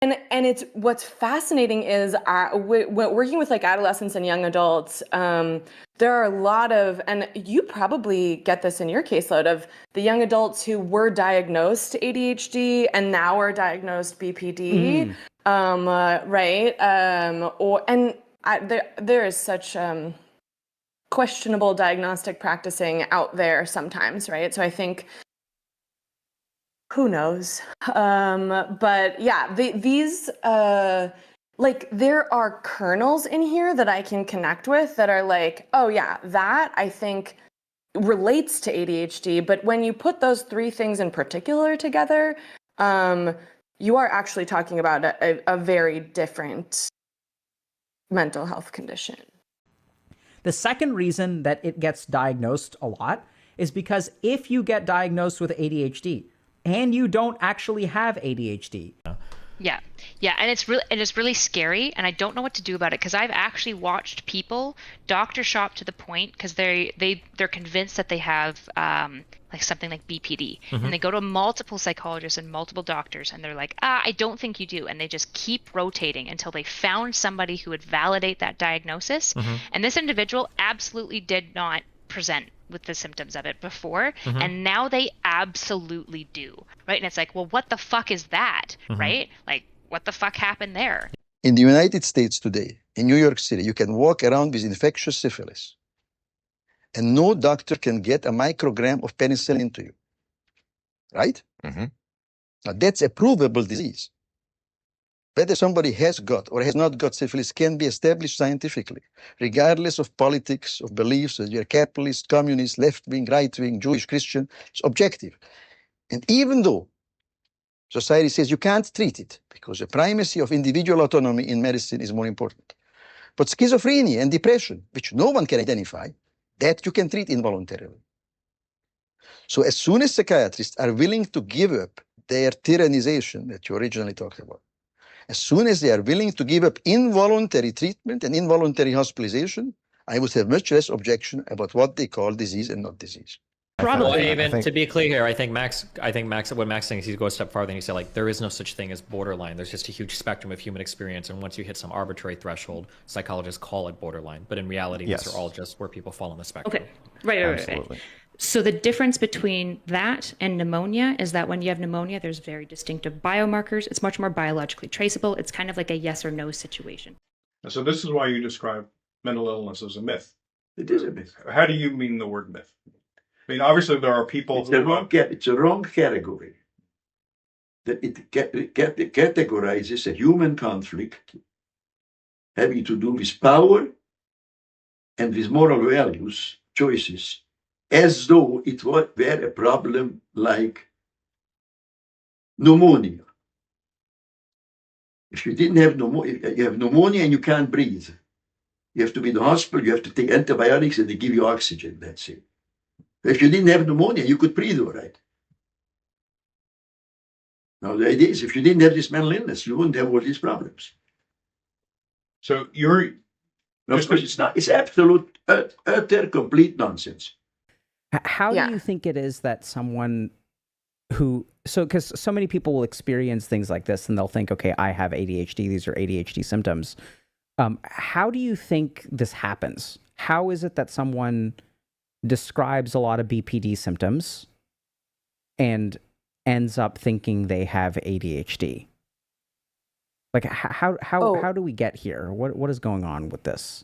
And it's what's fascinating is working with like adolescents and young adults. There are a lot of, and you probably get this in your caseload, of the young adults who were diagnosed ADHD and now are diagnosed BPD, right? There is such questionable diagnostic practicing out there sometimes, right? So I think, who knows? But yeah, these like there are kernels in here that I can connect with that are like, oh yeah, that I think relates to ADHD. But when you put those three things in particular together, you are actually talking about a very different mental health condition. The second reason that it gets diagnosed a lot is because if you get diagnosed with ADHD and you don't actually have ADHD. Yeah. And it's really scary, and I don't know what to do about it, because I've actually watched people doctor shop to the point, because they're convinced that they have like something like BPD, and they go to multiple psychologists and multiple doctors, and they're like, I don't think you do, and they just keep rotating until they found somebody who would validate that diagnosis. And this individual absolutely did not present with the symptoms of it before, and now they absolutely do, right? And it's like, well, what the fuck is that, right? Like, what the fuck happened there? In the United States today, in New York City, you can walk around with infectious syphilis, and no doctor can get a microgram of penicillin into you, right? Now, that's a provable disease. Whether somebody has got or has not got syphilis can be established scientifically, regardless of politics, of beliefs, whether you're capitalist, communist, left-wing, right-wing, Jewish, Christian. It's objective. And even though society says you can't treat it because the primacy of individual autonomy in medicine is more important, but schizophrenia and depression, which no one can identify, that you can treat involuntarily. So as soon as psychiatrists are willing to give up their tyrannization that you originally talked about, as soon as they are willing to give up involuntary treatment and involuntary hospitalization, I would have much less objection about what they call disease and not disease. Well, even to be clear here, I think Max, what Max saying is he goes a step farther and he said, like, there is no such thing as borderline. There's just a huge spectrum of human experience, and once you hit some arbitrary threshold, psychologists call it borderline. But in reality, these are all just where people fall on the spectrum. Okay, right. So the difference between that and pneumonia is that when you have pneumonia, there's very distinctive biomarkers. It's much more biologically traceable. It's kind of like a yes or no situation. So this is why you describe mental illness as a myth. It is a myth. How do you mean the word myth? I mean, obviously there are people it's a wrong category. That it categorizes a human conflict having to do with power and with moral values, choices, as though it were a problem like pneumonia. If you didn't have pneumonia, you have pneumonia and you can't breathe. You have to be in the hospital, you have to take antibiotics, and they give you oxygen, that's it. If you didn't have pneumonia, you could breathe all right. Now, the idea is if you didn't have this mental illness, you wouldn't have all these problems. So you're... Of course, it's not. It's absolute, utter, complete nonsense. How do you think it is that someone who, because so many people will experience things like this and they'll think, okay, I have ADHD, these are ADHD symptoms. How do you think this happens? How is it that someone describes a lot of BPD symptoms and ends up thinking they have ADHD? Like, how do we get here? What is going on with this?